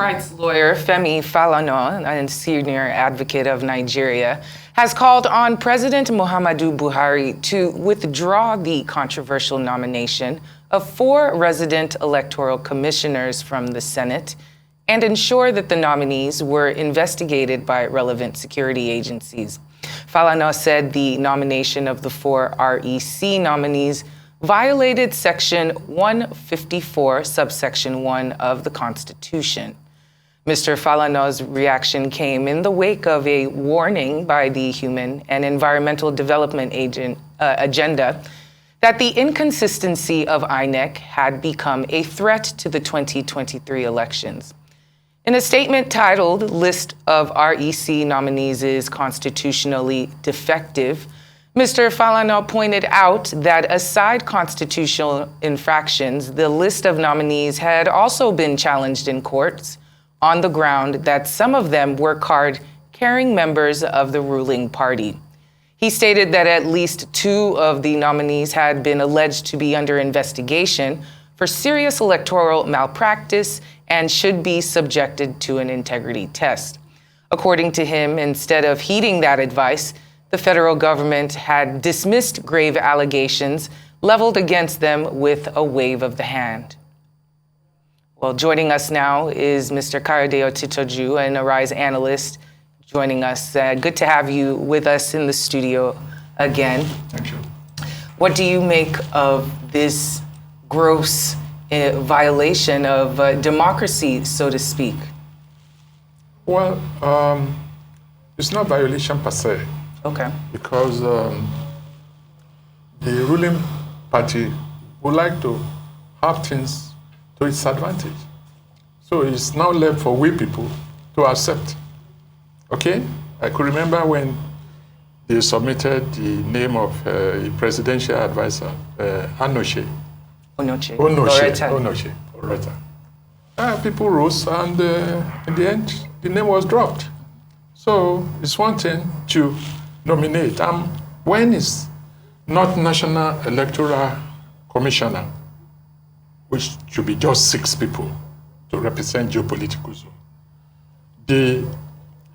rights lawyer Femi Falana, a senior advocate of Nigeria, has called on President Muhammadu Buhari to withdraw the controversial nomination of 4 resident electoral commissioners from the Senate and ensure that the nominees were investigated by relevant security agencies. Falana said the nomination of the 4 REC nominees violated Section 154, subsection 1 of the Constitution. Mr. Falana's reaction came in the wake of a warning by the Human and Environmental Development Agenda that the inconsistency of INEC had become a threat to the 2023 elections. In a statement titled "List of REC Nominees is Constitutionally Defective," Mr. Falana pointed out that aside constitutional infractions, the list of nominees had also been challenged in courts on the ground that some of them were card-carrying members of the ruling party. He stated that at least 2 of the nominees had been alleged to be under investigation for serious electoral malpractice and should be subjected to an integrity test. According to him, instead of heeding that advice, the federal government had dismissed grave allegations leveled against them with a wave of the hand. Well, joining us now is Mr. Kayode Otitoju, an Arise analyst, joining us. Good to have you with us in the studio again. Thank you. What do you make of this gross violation of democracy, so to speak? Well, it's not violation per se. Okay. Because the ruling party would like to have things to its advantage. So it's now left for we people to accept. Okay? I could remember when they submitted the name of a presidential advisor, Onoche. People rose, and in the end, the name was dropped. So it's one thing to nominate. When it's not National Electoral Commissioner, which should be just 6 people to represent geopolitical zone, the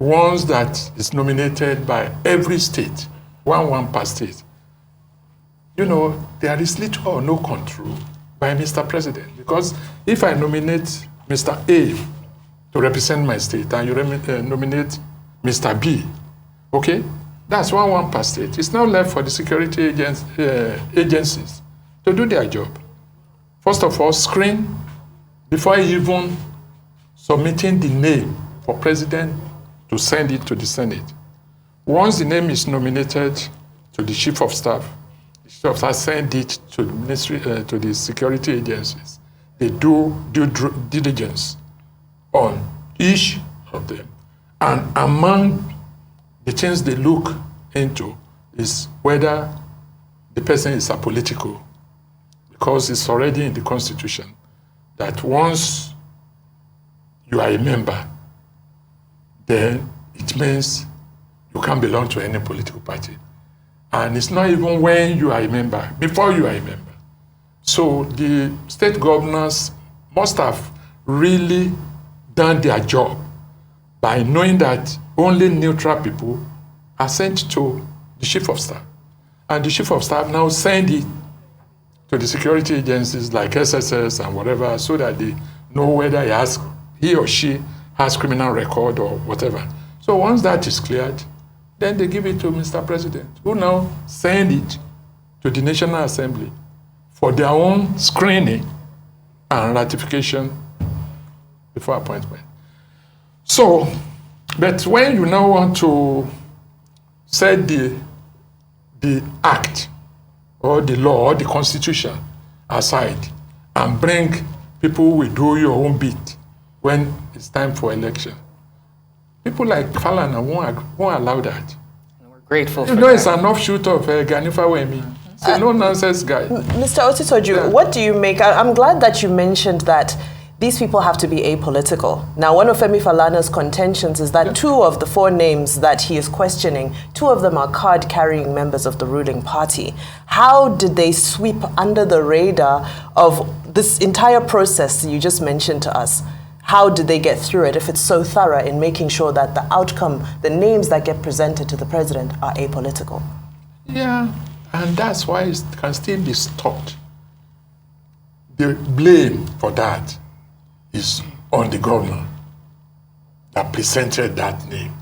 ones that is nominated by every state, one per state, there is little or no control by Mr. President. Because if I nominate Mr. A to represent my state and you nominate Mr. B, okay, that's one per state. It's now left for the security agencies to do their job. First of all, screen before even submitting the name for president to send it to the Senate. Once the name is nominated to the Chief of Staff, the Chief of Staff send it to the ministry, to the security agencies. They do due diligence on each of them. And among the things they look into is whether the person is apolitical, because it's already in the Constitution that once you are a member, then it means you can't belong to any political party. And it's not even when you are a member, before you are a member. So the state governors must have really done their job by knowing that only neutral people are sent to the Chief of Staff. And the Chief of Staff now send it to the security agencies like SSS and whatever, so that they know whether he or she has criminal record or whatever. So once that is cleared, then they give it to Mr. President, who now send it to the National Assembly for their own screening and ratification before appointment. So, but when you now want to set the act or the law or the Constitution aside and bring people who will do your own bit when it's time for election, people like Falana won't allow that. And we're grateful for that. It's an offshoot of Ganifa Wemi. It's a no-nonsense guy. Mr. Otitoju, what do you make? I'm glad that you mentioned that these people have to be apolitical. Now, one of Femi Falana's contentions is that 2 of the 4 names that he is questioning, 2 of them are card-carrying members of the ruling party. How did they sweep under the radar of this entire process you just mentioned to us? how did they get through it if it's so thorough in making sure that the outcome, the names that get presented to the president are apolitical? Yeah, and that's why it can still be stopped. The blame for that is on the governor that presented that name,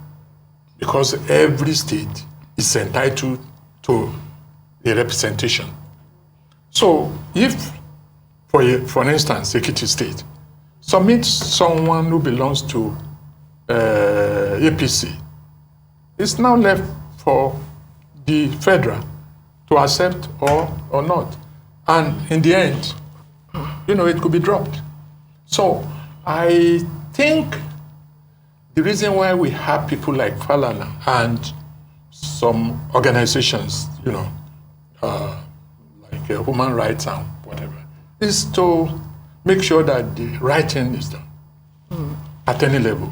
because every state is entitled to a representation. So if, for instance, Ekiti State submits someone who belongs to APC, it's now left for the federal to accept or not. And in the end, it could be dropped. So I think the reason why we have people like Falana and some organizations, like human rights and whatever, is to make sure that the right thing is done at any level.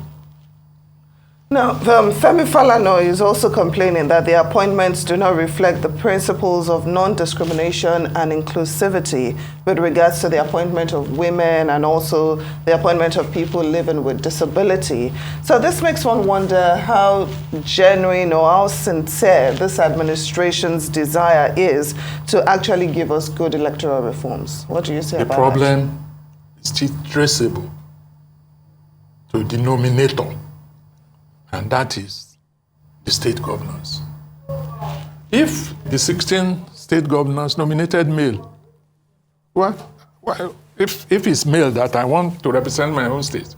Now, Femi Falana is also complaining that the appointments do not reflect the principles of non-discrimination and inclusivity with regards to the appointment of women and also the appointment of people living with disability. So this makes one wonder how genuine or how sincere this administration's desire is to actually give us good electoral reforms. What do you say about that? The problem is still traceable to the nominator, and that is the state governors. If the 16 state governors nominated male, if it's male that I want to represent my own state,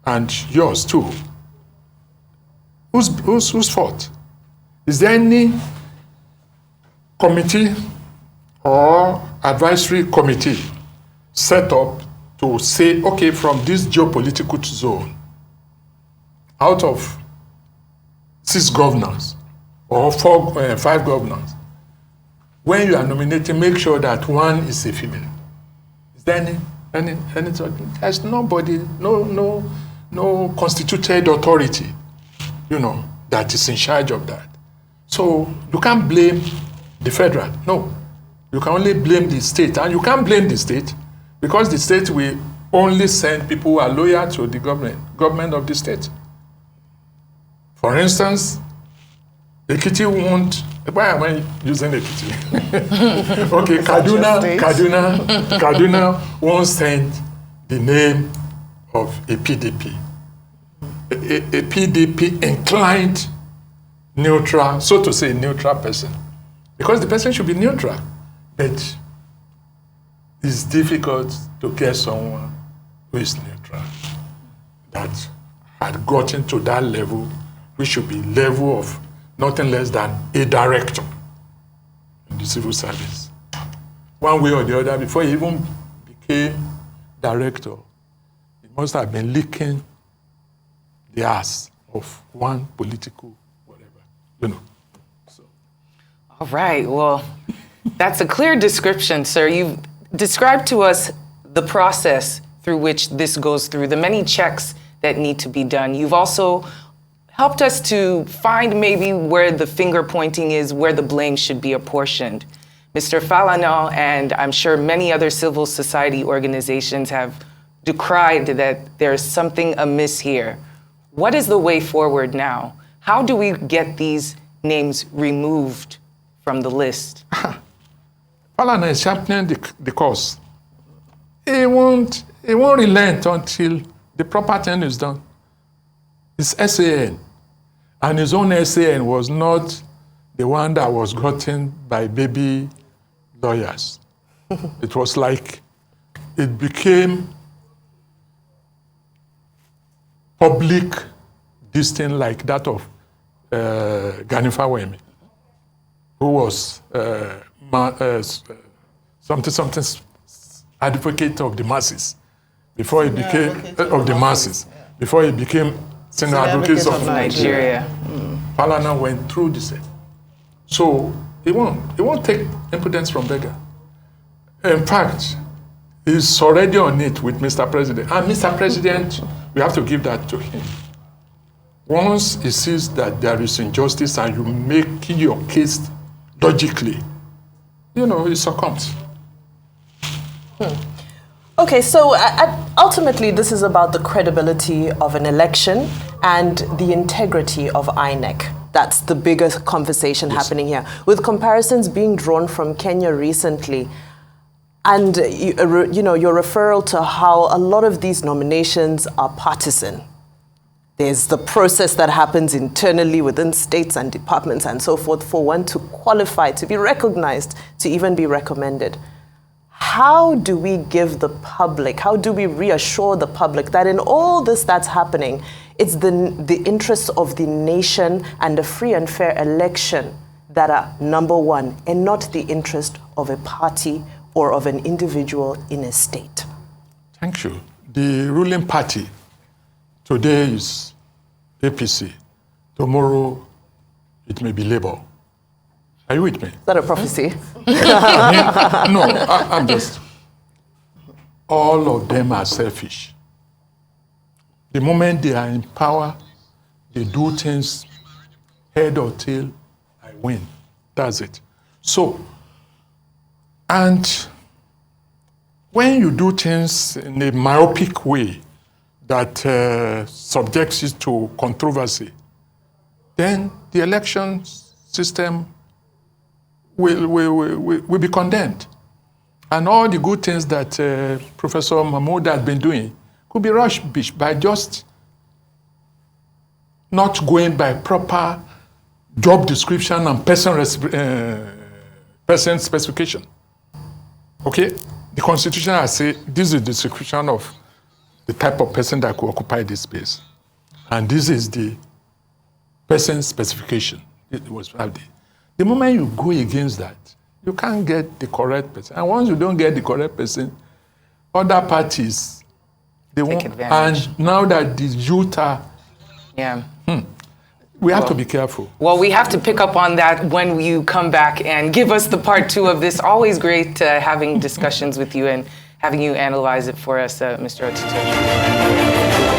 and yours too, whose fault? Is there any committee or advisory committee set up to say, okay, from this geopolitical zone, out of 6 governors or 5 governors, when you are nominating, make sure that one is a female? Is there any there's nobody, no constituted authority, that is in charge of that. So you can't blame the federal. No, you can only blame the state, and you can't blame the state because the state will only send people who are loyal to the government of the state. For instance, Ekiti won't. Why am I using Ekiti? Okay, Kaduna won't send the name of a PDP. A PDP inclined neutral, so to say, neutral person. Because the person should be neutral. But it's difficult to get someone who is neutral, that had gotten to that level, which should be level of nothing less than a director in the civil service. One way or the other, before he even became director, he must have been licking the ass of one political whatever, So. All right, well, that's a clear description, sir. You've described to us the process through which this goes through, the many checks that need to be done. You've also helped us to find maybe where the finger pointing is, where the blame should be apportioned. Mr. Falana and I'm sure many other civil society organizations have decried that there's something amiss here. What is the way forward now? How do we get these names removed from the list? Falana is championing the cause. He won't relent until the proper thing is done. His SAN, and his own SAN was not the one that was gotten by baby lawyers. It was like it became public, this thing like that of Ganifa Wemi, who was something advocate of the masses before he became of the masses. Before he became senior advocate of Nigeria. Falana went through this. So he won't take impudence from beggar. In fact, he's already on it with Mr. President. And Mr. President, we have to give that to him. Once he sees that there is injustice and you make your case logically, he succumbs. Okay, so ultimately this is about the credibility of an election and the integrity of INEC. That's the biggest conversation happening here. With comparisons being drawn from Kenya recently, and your referral to how a lot of these nominations are partisan. There's the process that happens internally within states and departments and so forth for one to qualify, to be recognized, to even be recommended. How do we give the public, how do we reassure the public that in all this that's happening, it's the interests of the nation and a free and fair election that are number one, and not the interest of a party or of an individual in a state? Thank you. The ruling party today is APC. Tomorrow it may be Labour. Are you with me? Is that a prophecy? I'm just... All of them are selfish. The moment they are in power, they do things head or tail, I win. That's it. So, and when you do things in a myopic way that subjects it to controversy, then the election system will be condemned. And all the good things that Professor Mahmoud has been doing could be rushed by just not going by proper job description and person specification. Okay? The Constitution has said this is the description of the type of person that could occupy this space. And this is the person specification. It was the moment you go against that, you can't get the correct person. And once you don't get the correct person, other parties, they won't. Advantage. And now that the youth are, we have to be careful. Well, we have to pick up on that when you come back and give us the part two of this. Always great having discussions with you and having you analyze it for us, Mr. Otitoju.